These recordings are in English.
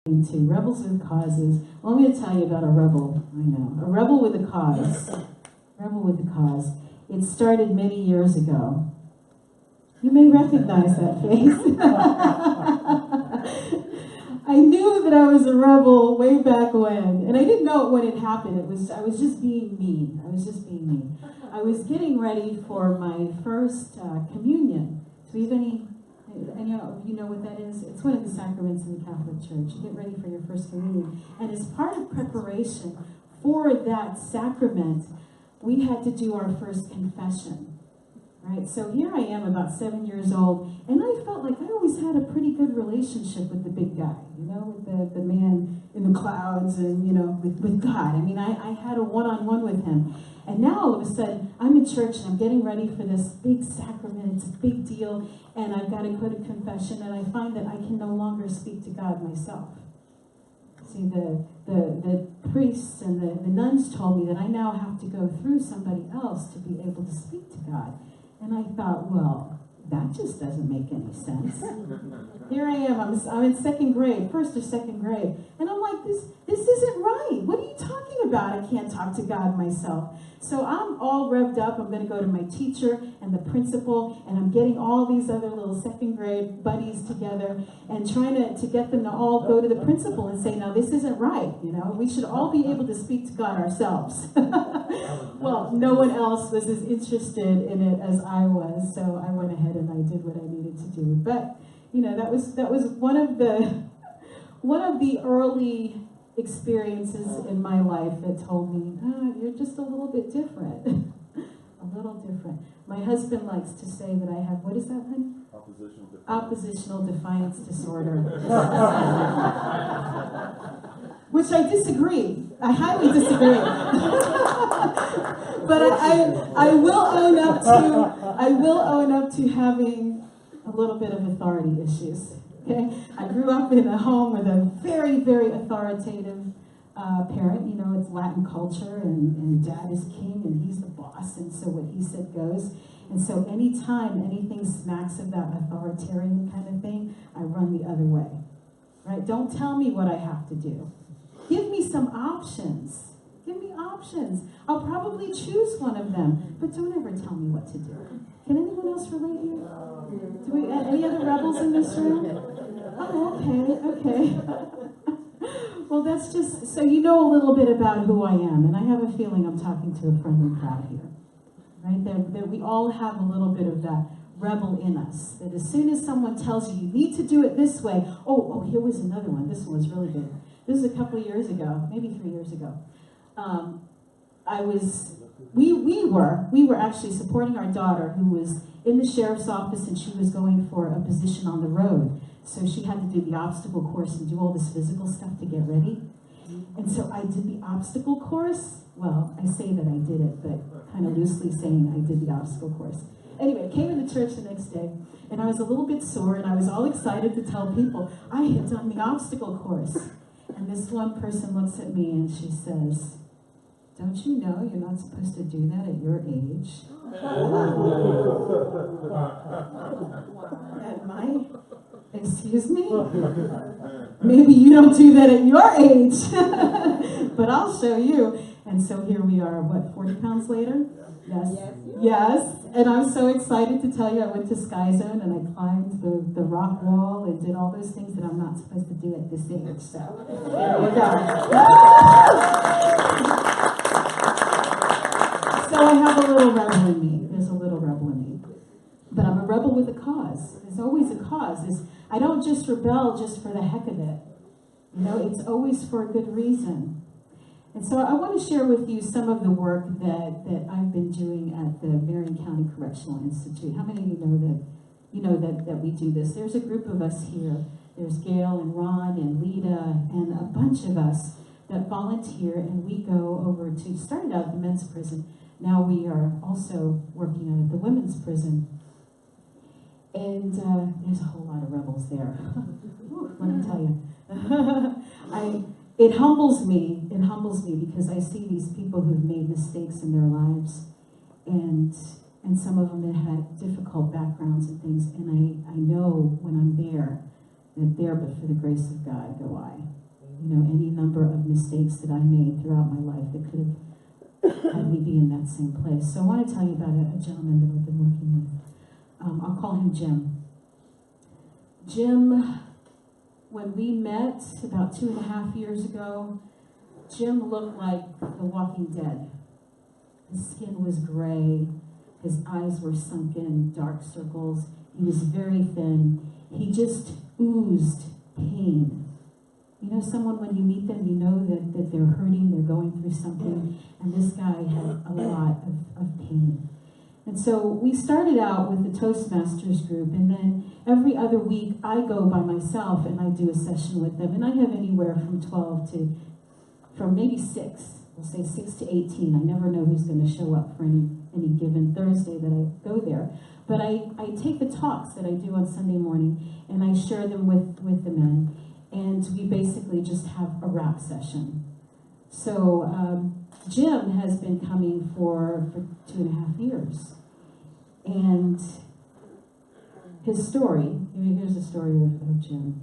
To rebels with causes. Well, I'm going to tell you about a rebel. I know. A rebel with a cause. Rebel with a cause. It started many years ago. You may recognize that face. I knew that I was a rebel way back when, and I didn't know it when it happened. I was just being me. I was getting ready for my first communion. So, we have any of you know what that is? It's one of the sacraments in the Catholic Church. You get ready for your first communion. And as part of preparation for that sacrament, we had to do our first confession. Right? So here I am, about 7 years old, and I felt like I always had a pretty good relationship with the big guy, with the man in the clouds and, with God. I mean, I had a one-on-one with him. And now all of a sudden, I'm in church and I'm getting ready for this big sacrament. It's a big deal. And I've got to go to confession, and I find that I can no longer speak to God myself. See, the priests and the nuns told me that I now have to go through somebody else to be able to speak to God. And I thought, well, that just doesn't make any sense. Here I am, I'm in second grade, first or second grade, and I'm like, this isn't right. What are you talking about? I can't talk to God myself. So I'm all revved up. I'm going to go to my teacher and the principal, and I'm getting all these other little second grade buddies together and trying to get them to all go to the principal and say, no, this isn't right. We should all be able to speak to God ourselves. Well, no one else was as interested in it as I was, so I went ahead and I did what I needed to do. But that was one of the early experiences in my life that told me, you're just a little bit different. A little different. My husband likes to say that I have, what is that, honey? Oppositional defiance disorder. Which I disagree. I highly disagree. But I will own up to having a little bit of authority issues. Okay? I grew up in a home with a very, very authoritative parent. It's Latin culture, and dad is king, and he's the boss, and so what he said goes. And so anytime anything smacks of that authoritarian kind of thing, I run the other way. Right? Don't tell me what I have to do. Give me some options. Give me options. I'll probably choose one of them, but don't ever tell me what to do. Can anyone else relate here? Any other rebels in this room? Oh, okay. Well, that's just, so you know a little bit about who I am, and I have a feeling I'm talking to a friendly crowd here. Right? That we all have a little bit of that rebel in us. That as soon as someone tells you need to do it this way, here was another one. This one was really good. This is a couple of years ago, maybe 3 years ago. We were actually supporting our daughter who was in the sheriff's office, and she was going for a position on the road. So she had to do the obstacle course and do all this physical stuff to get ready. And so I did the obstacle course. Well, I say that I did it, but kind of loosely saying I did the obstacle course. Anyway, I came into church the next day, and I was a little bit sore, and I was all excited to tell people I had done the obstacle course. And this one person looks at me and she says, don't you know you're not supposed to do that at your age? At my, excuse me? Maybe you don't do that at your age, but I'll show you. And so here we are, 40 pounds later? Yes. And I'm so excited to tell you I went to Sky Zone and I climbed the rock wall and did all those things that I'm not supposed to do at this age. So there we go. So I have a little rebel in me. There's a little rebel in me. But I'm a rebel with a cause. There's always a cause. I don't just rebel just for the heck of it. It's always for a good reason. And so I want to share with you some of the work that I've been doing at the Marion County Correctional Institute. How many of you know that we do this? There's a group of us here. There's Gail and Ron and Lita and a bunch of us that volunteer, and we go over to, started out at the men's prison. Now we are also working out at the women's prison. And there's a whole lot of rebels there. Let me tell you. It humbles me because I see these people who've made mistakes in their lives, and some of them have had difficult backgrounds and things, and I know when I'm there that there, but for the grace of God, go I. any number of mistakes that I made throughout my life that could have had me be in that same place. So I want to tell you about a gentleman that I've been working with. I'll call him Jim. Jim, when we met about 2.5 years ago, Jim looked like The Walking Dead. His skin was gray, his eyes were sunken, dark circles. He was very thin. He just oozed pain. Someone, when you meet them, you know that they're hurting, they're going through something, and this guy had a lot of pain. And so we started out with the Toastmasters group, and then every other week I go by myself and I do a session with them, and I have anywhere from 12 to, from maybe 6, we'll say 6 to 18. I never know who's going to show up for any given Thursday that I go there. But I take the talks that I do on Sunday morning, and I share them with the men, and we basically just have a rap session. So Jim has been coming for 2.5 years. And his story, here's the story of Jim.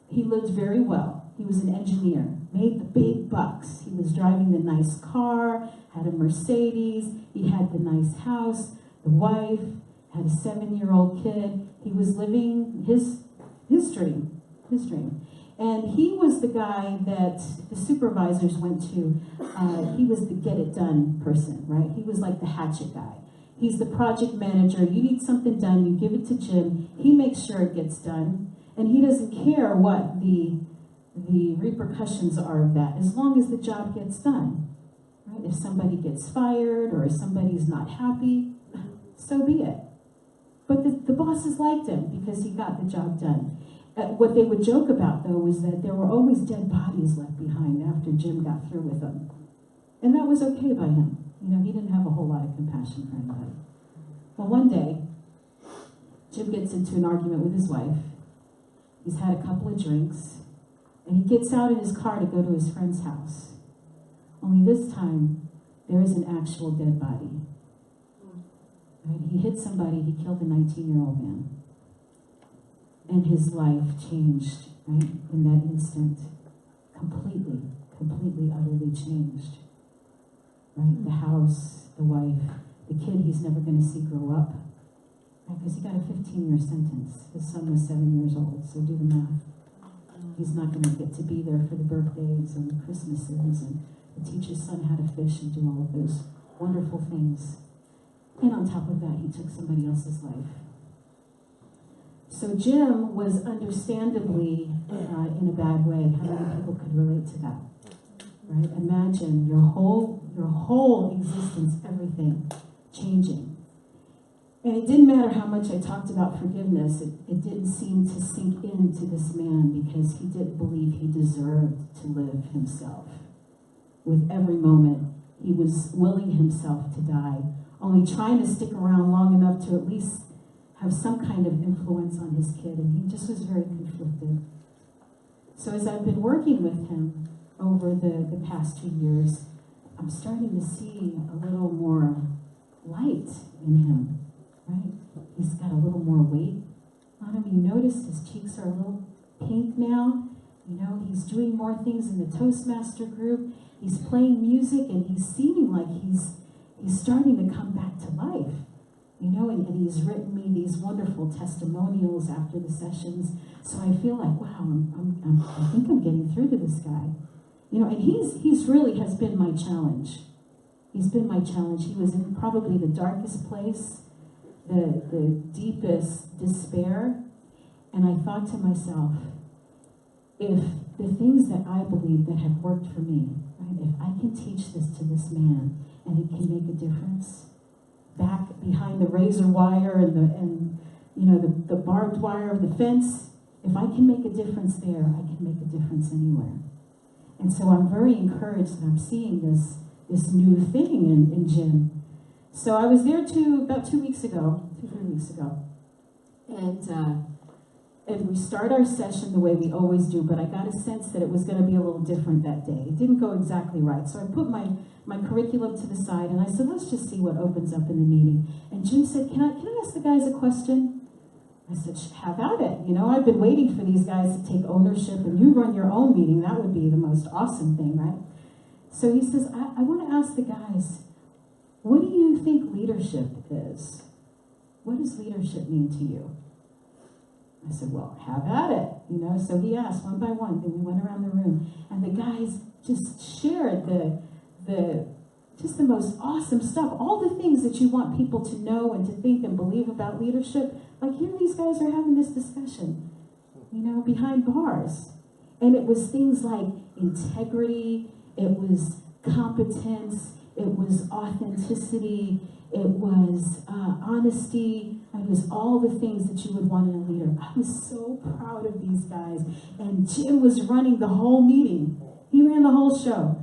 He lived very well. He was an engineer, made the big bucks. He was driving the nice car, had a Mercedes, he had the nice house, the wife, had a 7-year-old kid. He was living his dream. And he was the guy that the supervisors went to. He was the get-it-done person, right? He was like the hatchet guy. He's the project manager. You need something done, you give it to Jim. He makes sure it gets done. And he doesn't care what the repercussions are of that, as long as the job gets done. Right? If somebody gets fired or if somebody's not happy, so be it. But the bosses liked him because he got the job done. What they would joke about, though, was that there were always dead bodies left behind after Jim got through with them. And that was okay by him. He didn't have a whole lot of compassion for anybody. Well, one day, Jim gets into an argument with his wife. He's had a couple of drinks, and he gets out in his car to go to his friend's house. Only this time, there is an actual dead body. Right? He hit somebody, he killed a 19-year-old man. And his life changed, right, in that instant. Completely, utterly changed. Right? The house, the wife, the kid he's never going to see grow up. Right? Because he got a 15-year sentence. His son was 7 years old, so do the math. He's not going to get to be there for the birthdays and the Christmases and to teach his son how to fish and do all of those wonderful things. And on top of that, he took somebody else's life. So Jim was understandably in a bad way. How many people could relate to that? Right? Imagine your whole existence, everything, changing. And it didn't matter how much I talked about forgiveness, it didn't seem to sink into this man because he didn't believe he deserved to live himself. With every moment, he was willing himself to die, only trying to stick around long enough to at least have some kind of influence on his kid, and he just was very conflicted. So as I've been working with him over the past 2 years, I'm starting to see a little more light in him, right? He's got a little more weight on him. You notice his cheeks are a little pink now. He's doing more things in the Toastmaster group. He's playing music, and he's seeming like he's starting to come back to life. And he's written me these wonderful testimonials after the sessions. So I feel like, wow, I think I'm getting through to this guy. And he's really has been my challenge. He's been my challenge. He was in probably the darkest place, the deepest despair. And I thought to myself, if the things that I believe that have worked for me, right, if I can teach this to this man and it can make a difference, back behind the razor wire and the barbed wire of the fence, if I can make a difference there, I can make a difference anywhere. And so I'm very encouraged that I'm seeing this new thing in Jim. So I was there about 2 weeks ago, 2-3 weeks ago, and we start our session the way we always do, but I got a sense that it was going to be a little different that day. It didn't go exactly right. So I put my curriculum to the side, and I said, let's just see what opens up in the meeting. And Jim said, can I ask the guys a question? I said, have at it. You know, I've been waiting for these guys to take ownership, and you run your own meeting. That would be the most awesome thing, right? So he says, I want to ask the guys, what do you think leadership is? What does leadership mean to you? I said, well, have at it. You know, so he asked one by one, then we went around the room, and the guys just shared the most awesome stuff, all the things that you want people to know and to think and believe about leadership. Like, here these guys are having this discussion, you know, behind bars. And it was things like integrity, it was competence, it was authenticity, it was honesty, it was all the things that you would want in a leader. I was so proud of these guys. And Jim was running the whole meeting. He ran the whole show.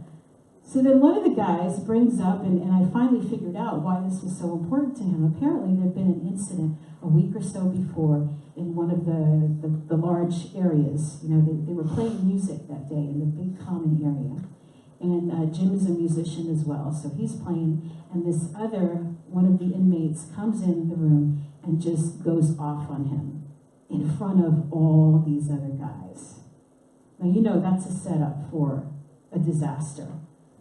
So then one of the guys brings up, and I finally figured out why this was so important to him. Apparently there had been an incident a week or so before in one of the large areas. You know, they were playing music that day in the big common area. And Jim is a musician as well, so he's playing, and this other, one of the inmates comes in the room and just goes off on him in front of all these other guys. Now, you know that's a setup for a disaster,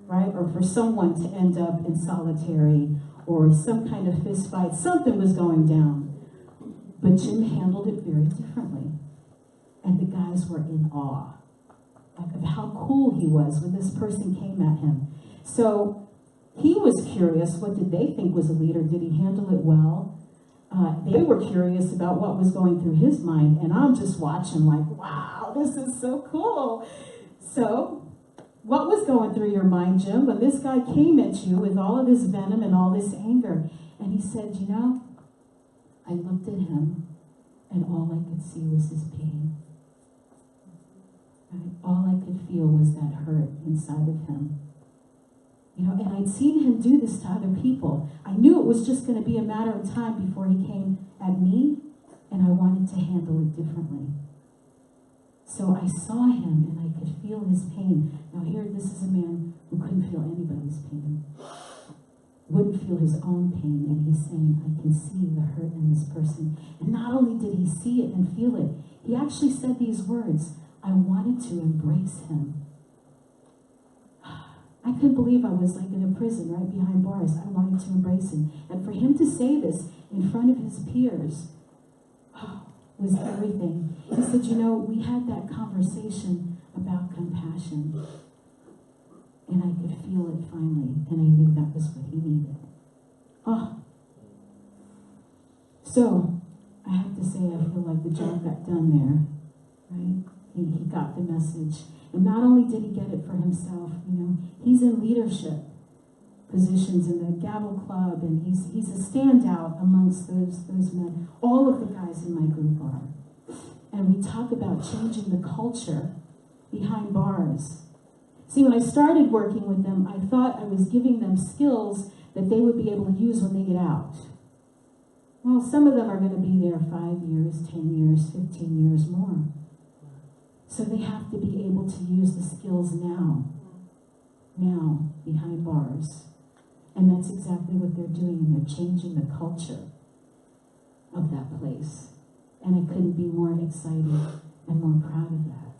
right? Or for someone to end up in solitary or some kind of fist fight. Something was going down. But Jim handled it very differently. And the guys were in awe of how cool he was when this person came at him. So he was curious, what did they think was a leader? Did he handle it well? They were curious about what was going through his mind, and I'm just watching like, wow, this is so cool. So what was going through your mind, Jim, when this guy came at you with all of this venom and all this anger? And he said, you know, I looked at him, and all I could see was his pain. Right? All I could feel was that hurt inside of him. You know, and I'd seen him do this to other people. I knew it was just going to be a matter of time before he came at me, and I wanted to handle it differently. So I saw him, and I could feel his pain. Now here, this is a man who couldn't feel anybody's pain. Wouldn't feel his own pain, and he's saying, I can see the hurt in this person. And not only did he see it and feel it, he actually said these words, I wanted to embrace him. I couldn't believe I was like in a prison right behind bars. I wanted to embrace him. And for him to say this in front of his peers was everything. He said, you know, we had that conversation about compassion. And I could feel it finally. And I knew that was what he needed. So, I have to say, I feel like the job got done there. Right? He got the message. And not only did he get it for himself, you know, he's in leadership positions in the Gavel Club, and he's a standout amongst those men. All of the guys in my group are. And we talk about changing the culture behind bars. See, when I started working with them, I thought I was giving them skills that they would be able to use when they get out. Well, some of them are going to be there 5 years, 10 years, 15 years more. So they have to be able to use the skills now, behind bars. And that's exactly what they're doing, and they're changing the culture of that place. And I couldn't be more excited and more proud of that.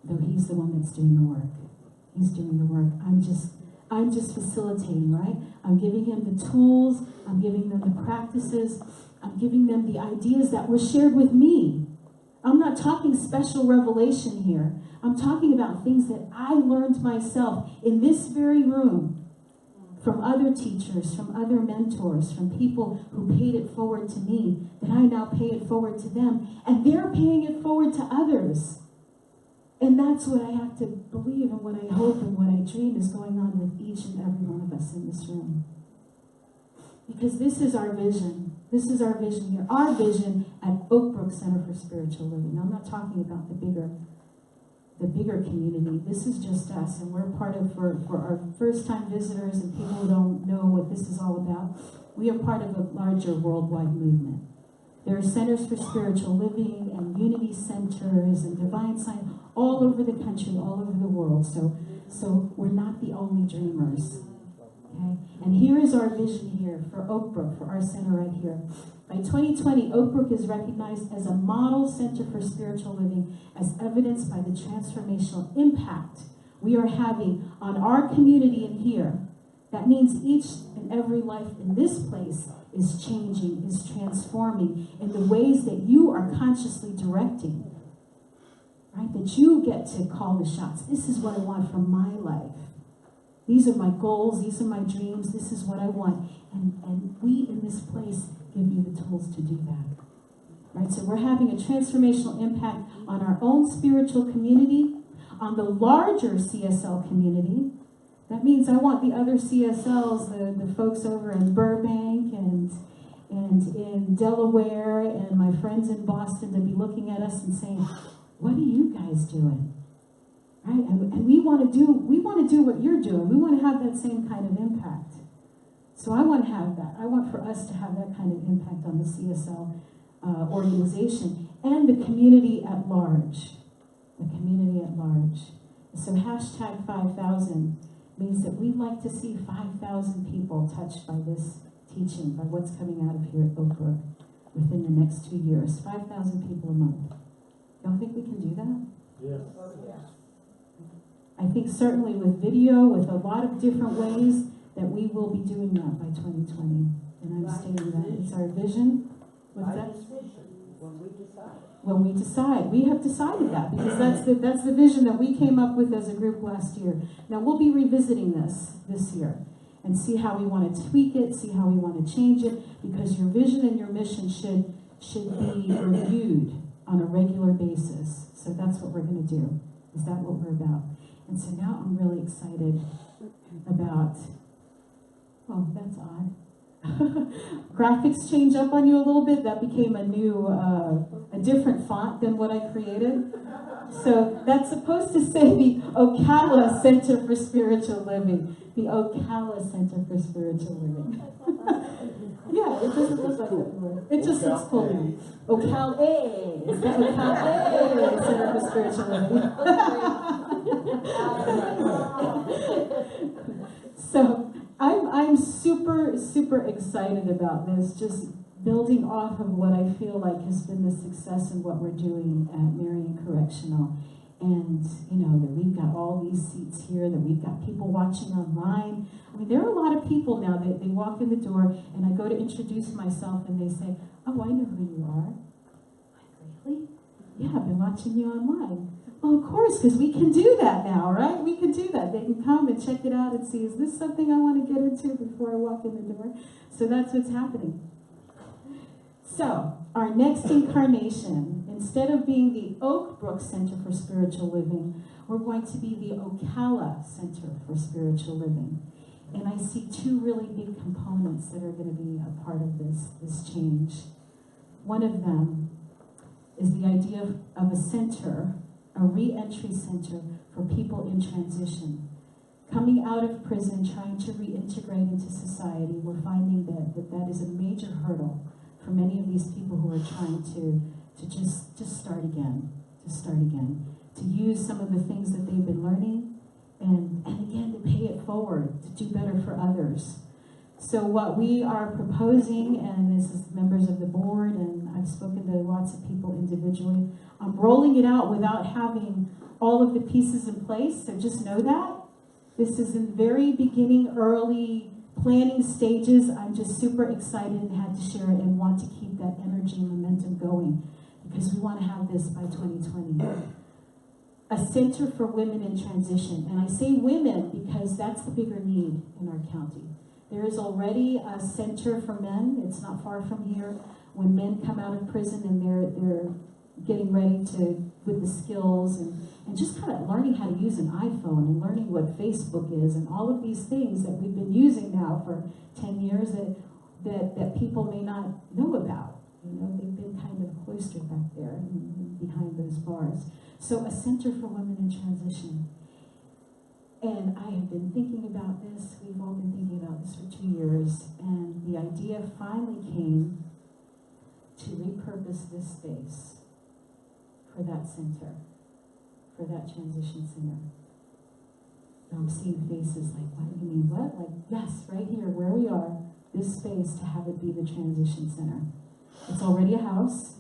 Though he's the one that's doing the work. He's doing the work. I'm just facilitating, right? I'm giving him the tools, I'm giving them the practices, I'm giving them the ideas that were shared with me. I'm not talking special revelation here. I'm talking about things that I learned myself in this very room from other teachers, from other mentors, from people who paid it forward to me, that I now pay it forward to them, and they're paying it forward to others. And that's what I have to believe, and what I hope and what I dream is going on with each and every one of us in this room. Because this is our vision. This is our vision here. Our vision at Oak Brook Center for Spiritual Living. I'm not talking about the bigger community. This is just us, and we're part of, for our first-time visitors and people who don't know what this is all about, we are part of a larger worldwide movement. There are centers for spiritual living and unity centers and divine science all over the country, all over the world. So we're not the only dreamers. Okay? And here is our vision here for Oak Brook, for our center right here. By 2020, Oak Brook is recognized as a model center for spiritual living, as evidenced by the transformational impact we are having on our community in here. That means each and every life in this place is changing, is transforming in the ways that you are consciously directing. Right? That you get to call the shots. This is what I want from my life. These are my goals. These are my dreams. This is what I want. And we in this place give you the tools to do that. Right? So we're having a transformational impact on our own spiritual community, on the larger CSL community. That means I want the other CSLs, the folks over in Burbank and in Delaware and my friends in Boston to be looking at us and saying, what are you guys doing? Right? And we want to do what you're doing. We want to have that same kind of impact. So I want to have that. I want for us to have that kind of impact on the CSL organization and the community at large. The community at large. So hashtag 5,000 means that we'd like to see 5,000 people touched by this teaching, by what's coming out of here at Oak Brook within the next 2 years. 5,000 people a month. Y'all think we can do that? Yes. I think certainly with video, with a lot of different ways, that we will be doing that by 2020. And I'm stating that. It's our vision. What's that? When we decide. When we decide. We have decided that because that's the vision that we came up with as a group last year. Now we'll be revisiting this year and see how we want to tweak it, see how we want to change it, because your vision and your mission should be reviewed on a regular basis. So that's what we're going to do. Is that what we're about? And so now I'm really excited about, oh, that's odd. Graphics change up on you a little bit. That became a new, a different font than what I created. So that's supposed to say the Ocala Center for Spiritual Living. The Ocala Center for Spiritual Living. Yeah, it doesn't look like that. It just looks cool now. Ocala. It's the Ocala Center for Spiritual Living. So I'm super, super excited about this, just building off of what I feel like has been the success in what we're doing at Marion Correctional. And, you know, that we've got all these seats here, that we've got people watching online. I mean, there are a lot of people now that they walk in the door and I go to introduce myself and they say, oh, I know who you are. Like, really? Yeah, I've been watching you online. Well, of course, because we can do that now, right? We can do that. They can come and check it out and see, is this something I want to get into before I walk in the door? So that's what's happening. So, our next incarnation, instead of being the Oak Brook Center for Spiritual Living, we're going to be the Ocala Center for Spiritual Living. And I see two really big components that are going to be a part of this change. One of them is the idea of a center, a re-entry center for people in transition. Coming out of prison, trying to reintegrate into society, we're finding that is a major hurdle for many of these people who are trying to just start again, to use some of the things that they've been learning, and again, to pay it forward, to do better for others. So what we are proposing, and this is members of the board, and I've spoken to lots of people individually, I'm rolling it out without having all of the pieces in place, so just know that. This is in very beginning, early planning stages. I'm just super excited and had to share it and want to keep that energy and momentum going because we want to have this by 2020. A center for women in transition. And I say women because that's the bigger need in our county. There is already a center for men. It's not far from here. When men come out of prison and they're getting ready to, with the skills and just kind of learning how to use an iPhone and learning what Facebook is and all of these things that we've been using now for 10 years that people may not know about. You know, they've been kind of cloistered back there behind those bars. So a center for women in transition. And I have been thinking about this. We've all been thinking about this for 2 years. And the idea finally came to repurpose this space for that center, for that transition center. I'm seeing faces like, what do you mean, what? Like, yes, right here, where we are, this space to have it be the transition center. It's already a house,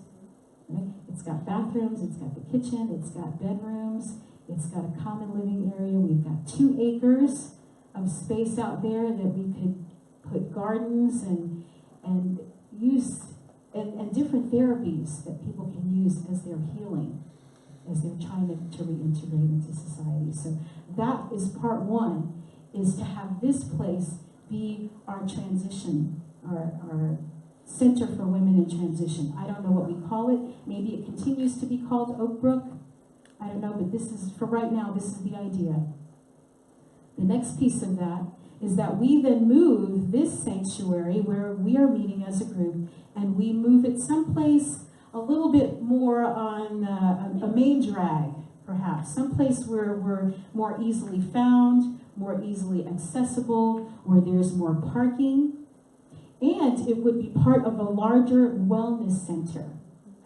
right? It's got bathrooms, it's got the kitchen, it's got bedrooms, it's got a common living area. We've got 2 acres of space out there that we could put gardens and use and different therapies that people can use as they're healing, as they're trying to reintegrate into society. So that is part 1, is to have this place be our transition, our Center for Women in Transition. I don't know what we call it. Maybe it continues to be called Oak Brook. I don't know, but this is, for right now, this is the idea. The next piece of that is that we then move this sanctuary where we are meeting as a group, and we move it someplace a little bit more on a main drag, perhaps. Someplace where we're more easily found, more easily accessible, where there's more parking. And it would be part of a larger wellness center.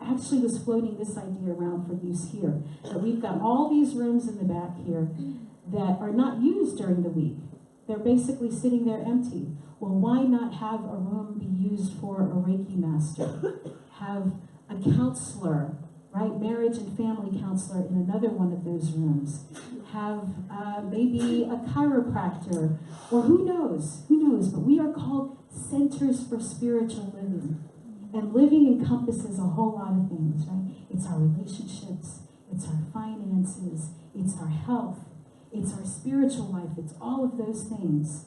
I actually was floating this idea around for use here. That we've got all these rooms in the back here that are not used during the week. They're basically sitting there empty. Well, why not have a room be used for a Reiki master? Have a counselor, right? Marriage and family counselor in another one of those rooms. Have maybe a chiropractor, or who knows, but we are called Centers for Spiritual Living. And living encompasses a whole lot of things, right? It's our relationships, it's our finances, it's our health, it's our spiritual life, it's all of those things.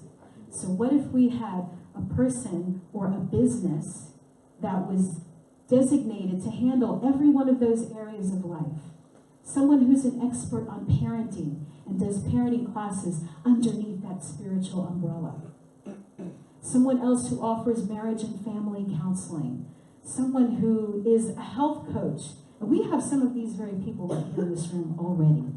So what if we had a person or a business that was designated to handle every one of those areas of life? Someone who's an expert on parenting and does parenting classes underneath that spiritual umbrella. Someone else who offers marriage and family counseling. Someone who is a health coach. And we have some of these very people right here in this room already.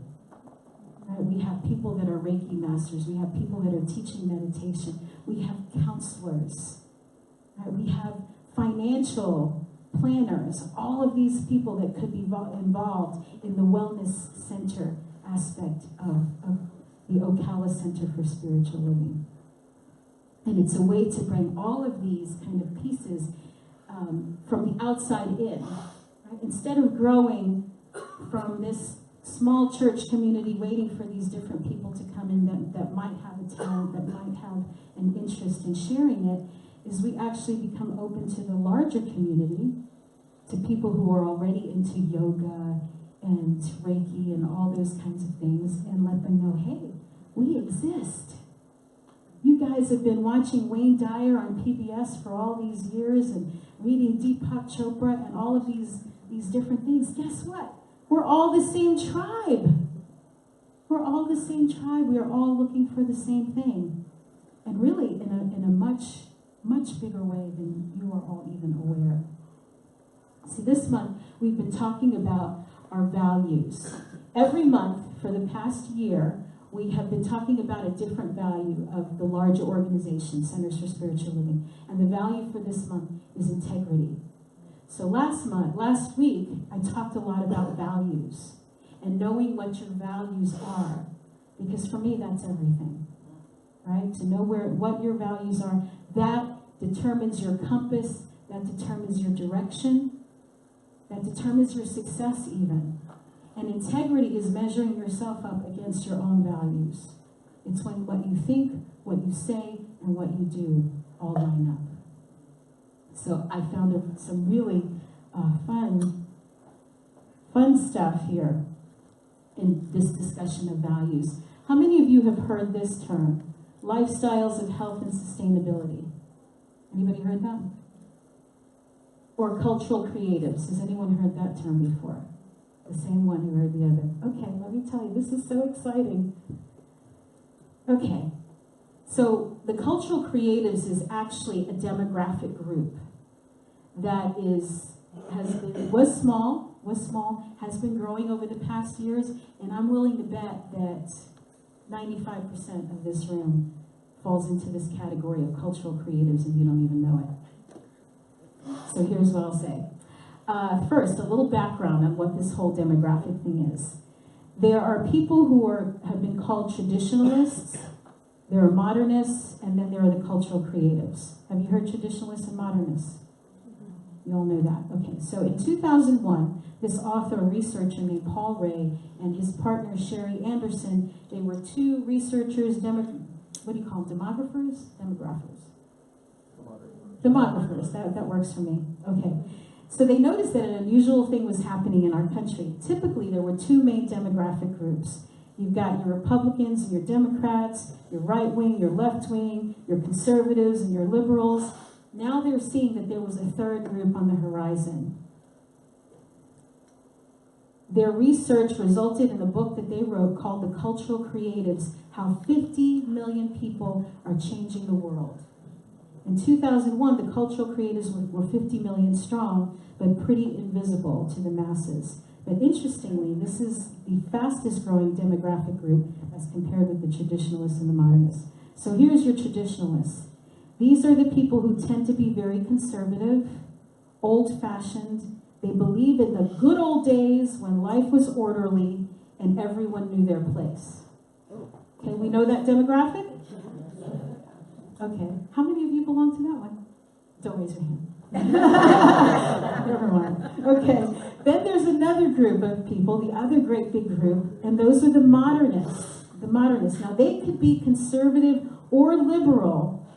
Right? We have people that are Reiki masters. We have people that are teaching meditation. We have counselors. Right? We have financial planners. All of these people that could be involved in the wellness center aspect of the Ocala Center for Spiritual Living. And it's a way to bring all of these kind of pieces from the outside in. Right? Instead of growing from this small church community waiting for these different people to come in that might have a talent, that might have an interest in sharing it, is we actually become open to the larger community, to people who are already into yoga and Reiki and all those kinds of things, and let them know, hey, we exist. You guys have been watching Wayne Dyer on PBS for all these years and reading Deepak Chopra and all of these different things. Guess what? We're all the same tribe. We're all the same tribe. We are all looking for the same thing. And really in a much, much bigger way than you are all even aware. See, this month we've been talking about our values. Every month for the past year, we have been talking about a different value of the larger organization, Centers for Spiritual Living. And the value for this month is integrity. So last week, I talked a lot about values and knowing what your values are. Because for me, that's everything. Right? To know what your values are, that determines your compass, that determines your direction, that determines your success even. And integrity is measuring yourself up against your own values. It's when what you think, what you say, and what you do all line up. So I found some really fun stuff here in this discussion of values. How many of you have heard this term? Lifestyles of health and sustainability. Anybody heard that? Or cultural creatives. Has anyone heard that term before? The same one who heard the other. Okay, let me tell you, this is so exciting. Okay, so the cultural creatives is actually a demographic group that was small, has been growing over the past years, and I'm willing to bet that 95% of this room falls into this category of cultural creatives and you don't even know it. So here's what I'll say. First, a little background on what this whole demographic thing is. There are people who have been called traditionalists, there are modernists, and then there are the cultural creatives. Have you heard traditionalists and modernists? You all know that. Okay, so in 2001, this author, researcher named Paul Ray, and his partner Sherry Anderson, they were two researchers, what do you call them, demographers? Demographers, that works for me. Okay, so they noticed that an unusual thing was happening in our country. Typically, there were two main demographic groups. You've got your Republicans and your Democrats, your right wing, your left wing, your conservatives and your liberals. Now they're seeing that there was a third group on the horizon. Their research resulted in a book that they wrote called The Cultural Creatives, How 50 Million People Are Changing the World. In 2001, the cultural creatives were 50 million strong, but pretty invisible to the masses. But interestingly, this is the fastest growing demographic group as compared with the traditionalists and the modernists. So here's your traditionalists. These are the people who tend to be very conservative, old-fashioned. They believe in the good old days when life was orderly and everyone knew their place. Okay, we know that demographic? Okay, how many of you belong to that one? Don't raise your hand. Never mind. Okay, then there's another group of people, the other great big group, and those are the modernists. The modernists. Now, they could be conservative or liberal,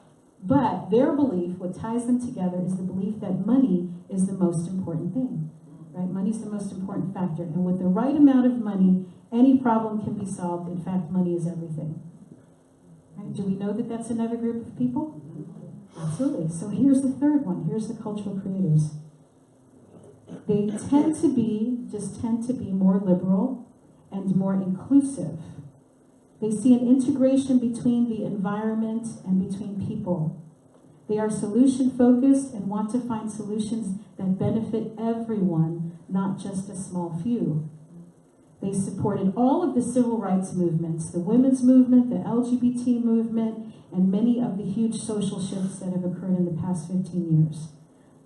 but their belief, what ties them together, is the belief that money is the most important thing. Right? Money is the most important factor, and with the right amount of money, any problem can be solved. In fact, money is everything. Right? Do we know that that's another group of people? Absolutely. So here's the third one. Here's the cultural creatives. They tend to be more liberal and more inclusive. They see an integration between the environment and between people. They are solution-focused and want to find solutions that benefit everyone, not just a small few. They supported all of the civil rights movements, the women's movement, the LGBT movement, and many of the huge social shifts that have occurred in the past 15 years.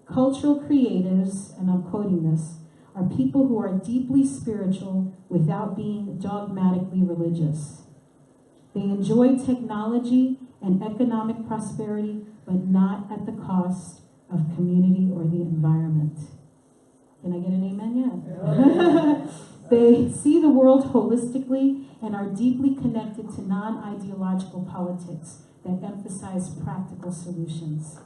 Cultural creatives, and I'm quoting this, are people who are deeply spiritual without being dogmatically religious. They enjoy technology and economic prosperity, but not at the cost of community or the environment. Can I get an amen yet? They see the world holistically and are deeply connected to non-ideological politics that emphasize practical solutions.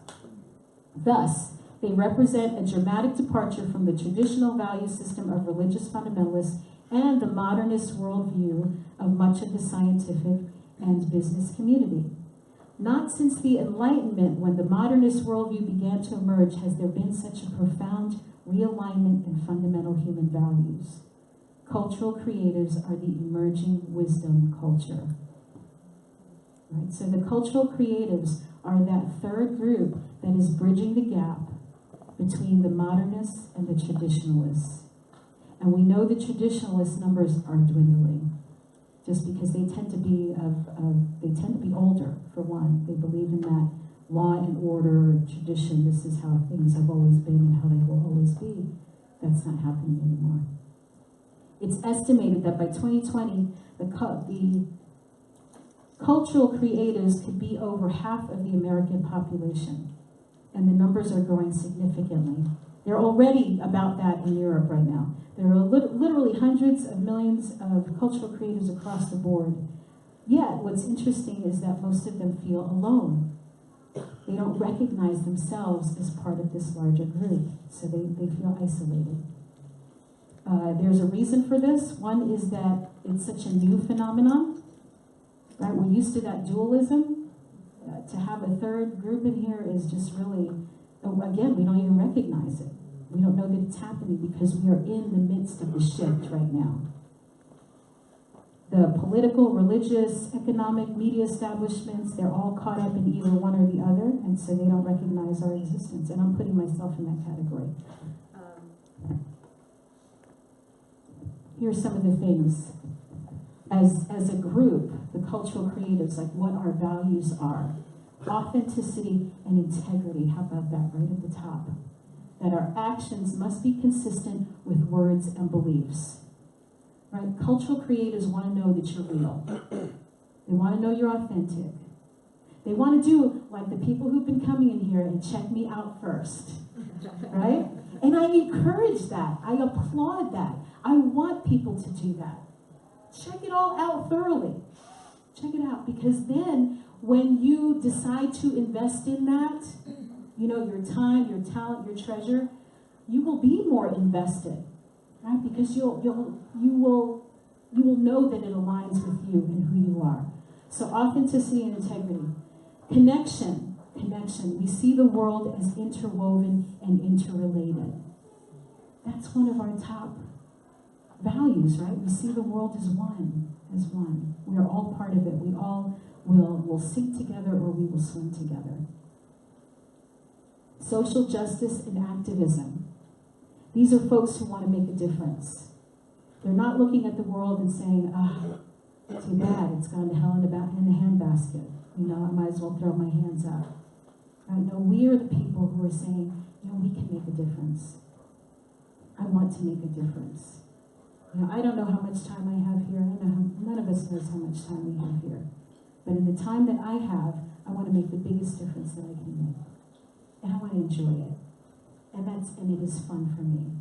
Thus, they represent a dramatic departure from the traditional value system of religious fundamentalists and the modernist worldview of much of the scientific and business community. Not since the Enlightenment, when the modernist worldview began to emerge, has there been such a profound realignment in fundamental human values. Cultural creatives are the emerging wisdom culture. Right? So the cultural creatives are that third group that is bridging the gap between the modernists and the traditionalists. And we know the traditionalist numbers are dwindling, just because they tend to be older, for one. They believe in that law and order tradition. This is how things have always been and how they will always be. That's not happening anymore. It's estimated that by 2020, the cultural creatives could be over half of the American population, and the numbers are growing significantly. They're already about that in Europe right now. There are literally hundreds of millions of cultural creatives across the board. Yet, what's interesting is that most of them feel alone. They don't recognize themselves as part of this larger group, so they feel isolated. There's a reason for this. One is that it's such a new phenomenon. Right? We're used to that dualism. To have a third group in here is just really, again, we don't even recognize it. We don't know that it's happening because we are in the midst of the shift right now. The political, religious, economic, media establishments, they're all caught up in either one or the other, and so they don't recognize our existence. And I'm putting myself in that category. Here's some of the things. As a group, the cultural creatives, like what our values are. Authenticity and integrity, how about that right at the top? That our actions must be consistent with words and beliefs. right? Cultural creators want to know that you're real. They want to know you're authentic. They want to do like the people who've been coming in here and check me out first, right? And I encourage that. I applaud that. I want people to do that. Check it all out thoroughly. Check it out, because then when you decide to invest in that, you know, your time, your talent, your treasure, you will be more invested, right? Because you will know that it aligns with you and who you are. So authenticity and integrity. Connection. We see the world as interwoven and interrelated. That's one of our top values, right? We see the world as one. We are all part of it. We all will sink together or we will swim together. Social justice and activism. These are folks who want to make a difference. They're not looking at the world and saying, too bad, it's gone to hell in a handbasket. You know, I might as well throw my hands up. Right? No, we are the people who are saying, you know, we can make a difference. I want to make a difference. You know, I don't know how much time I have here. None of us knows how much time we have here. But in the time that I have, I want to make the biggest difference that I can make. And I want to enjoy it. And it is fun for me.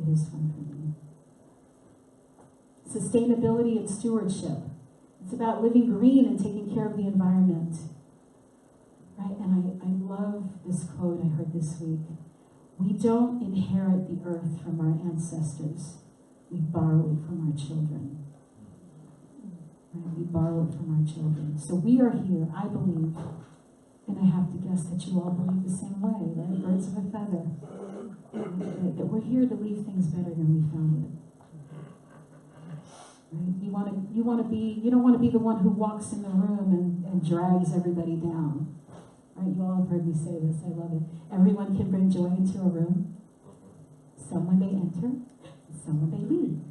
It is fun for me. Sustainability and stewardship. It's about living green and taking care of the environment. Right? And I love this quote I heard this week. We don't inherit the earth from our ancestors. We borrow it from our children. Right? We borrow it from our children. So we are here, I believe, and I have to guess that you all believe the same way, right? Birds of a feather. That we're here to leave things better than we found it. Right? You don't want to be the one who walks in the room and drags everybody down. Right? You all have heard me say this. I love it. Everyone can bring joy into a room. Some when they enter, some when they leave.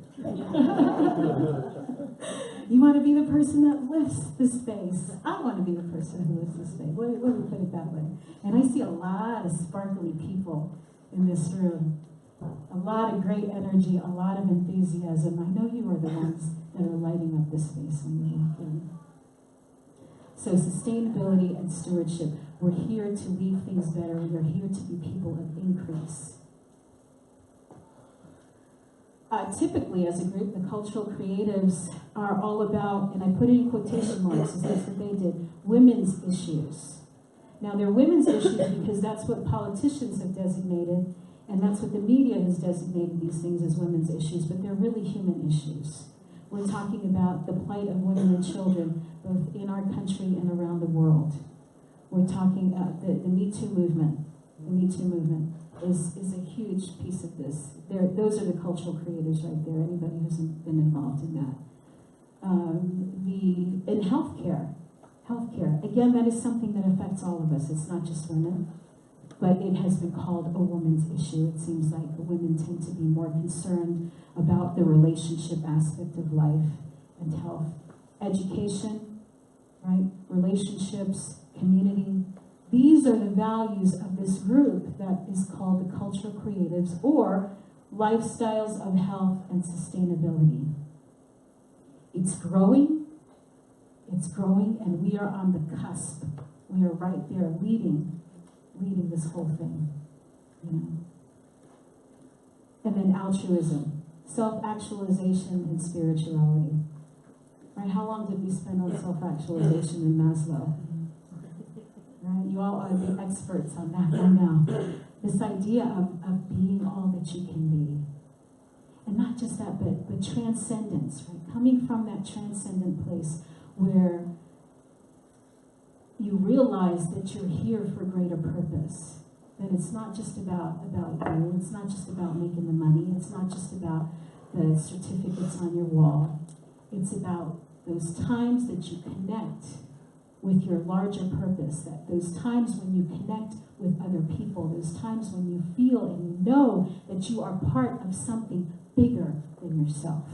You want to be the person that lifts the space. I want to be the person who lifts the space. Let me put it that way. And I see a lot of sparkly people in this room. A lot of great energy, a lot of enthusiasm. I know you are the ones that are lighting up this space when you walk in. So sustainability and stewardship. We're here to leave things better. We are here to be people of increase. Typically, as a group, the cultural creatives are all about, and I put it in quotation marks, because that's what they did, women's issues. Now, they're women's issues because that's what politicians have designated, and that's what the media has designated these things as women's issues, but they're really human issues. We're talking about the plight of women and children, both in our country and around the world. We're talking the Me Too movement. The Me Too movement is a huge piece of this. Those are the cultural creators right there, anybody who's been involved in that. In healthcare, again, that is something that affects all of us. It's not just women, but it has been called a woman's issue. It seems like women tend to be more concerned about the relationship aspect of life and health. Education, right? Relationships, community. These are the values of this group that is called the Cultural Creatives, or Lifestyles of Health and Sustainability. It's growing, and we are on the cusp. We are right there leading this whole thing, you know. And then altruism, self-actualization and spirituality. Right? How long did we spend on self-actualization in Maslow? Right? You all are the experts on that right now. This idea of being all that you can be. And not just that, but transcendence, right? Coming from that transcendent place where you realize that you're here for greater purpose. That it's not just about you. It's not just about making the money. It's not just about the certificates on your wall. It's about those times that you connect with your larger purpose, that those times when you connect with other people, those times when you feel and you know that you are part of something bigger than yourself.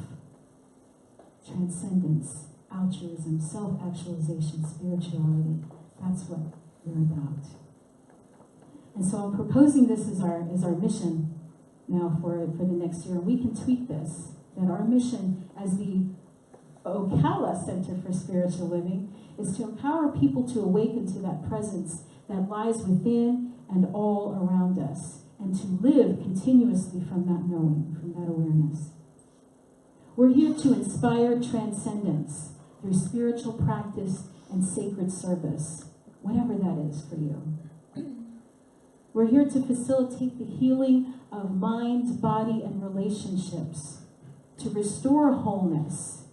Transcendence, altruism, self-actualization, spirituality. That's what we're about. And so I'm proposing this as our mission now for the next year. And we can tweak this. that our mission as the Ocala Center for Spiritual Living is to empower people to awaken to that presence that lies within and all around us, and to live continuously from that knowing, from that awareness. We're here to inspire transcendence through spiritual practice and sacred service, whatever that is for you. We're here to facilitate the healing of mind, body, and relationships, to restore wholeness.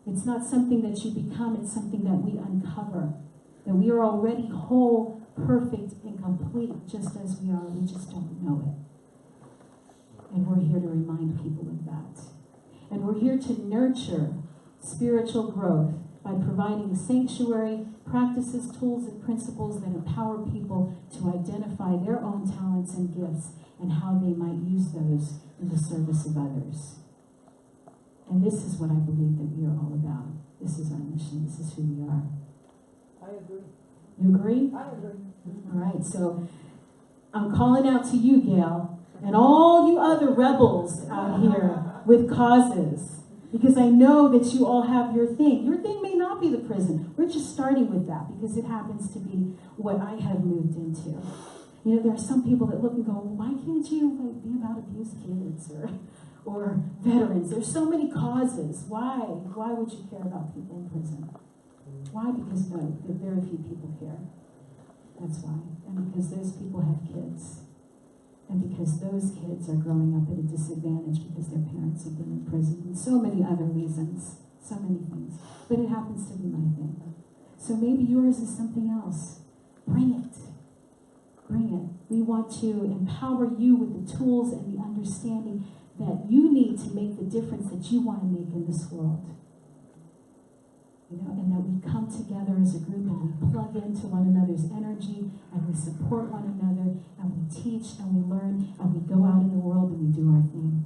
It's not something that you become, it's something that we uncover, that we are already whole, perfect, and complete, just as we are. We just don't know it. And we're here to remind people of that. And we're here to nurture spiritual growth by providing sanctuary, practices, tools, and principles that empower people to identify their own talents and gifts and how they might use those in the service of others. And this is what I believe that we are all about. This is our mission. This is who we are. I agree. You agree? I agree. All right, so I'm calling out to you, Gail, and all you other rebels out here with causes, because I know that you all have your thing. Your thing may not be the prison. We're just starting with that because it happens to be what I have moved into. You know, there are some people that look and go, why can't you be about abused kids or veterans? There's so many causes. Why? Why would you care about people in prison? Why? Because no, there are very few people here. That's why. And because those people have kids. And because those kids are growing up at a disadvantage because their parents have been in prison. And so many other reasons. So many things. But it happens to be my thing. So maybe yours is something else. Bring it. Bring it. We want to empower you with the tools and the understanding that you need to make the difference that you want to make in this world. You know, and that we come together as a group and we plug into one another's energy and we support one another and we teach and we learn and we go out in the world and we do our thing.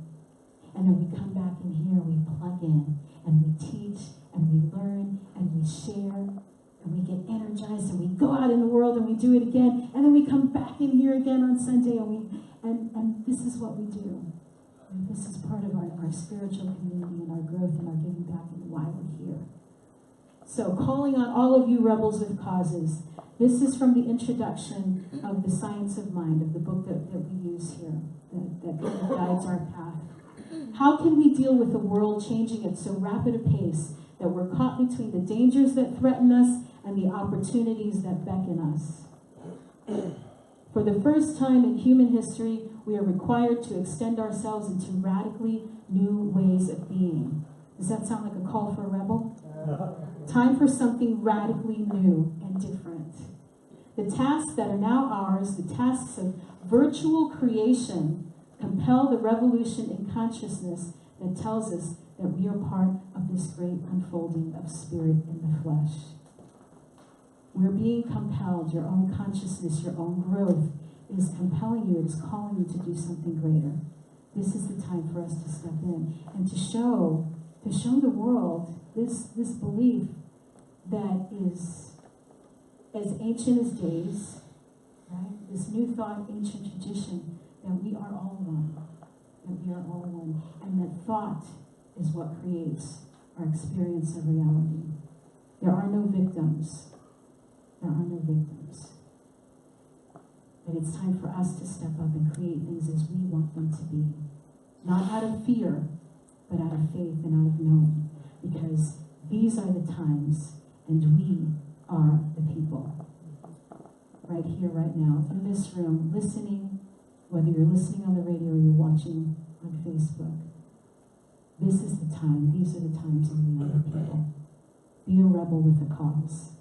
And then we come back in here and we plug in and we teach and we learn and we share and we get energized and we go out in the world and we do it again and then we come back in here again on Sunday and this is what we do. And this is part of our spiritual community and our growth and our giving back and why we're here. So, calling on all of you rebels with causes. This is from the introduction of The Science of Mind, of the book that we use here, that kind of guides our path. How can we deal with a world changing at so rapid a pace that we're caught between the dangers that threaten us and the opportunities that beckon us? For the first time in human history, we are required to extend ourselves into radically new ways of being. Does that sound like a call for a rebel? Time for something radically new and different. The tasks that are now ours, the tasks of virtual creation, compel the revolution in consciousness that tells us that we are part of this great unfolding of spirit in the flesh. We're being compelled. Your own consciousness, your own growth is compelling you. It is calling you to do something greater. This is the time for us to step in and to show the world this belief that is as ancient as days, right? This new thought, ancient tradition, that we are all one. That we are all one. And that thought is what creates our experience of reality. There are no victims. There are no victims. But it's time for us to step up and create things as we want them to be. Not out of fear, but out of faith and out of knowing. Because these are the times, and we are the people. Right here, right now, in this room, listening, whether you're listening on the radio or you're watching on Facebook, this is the time, these are the times, and we are the people. Be a rebel with a cause.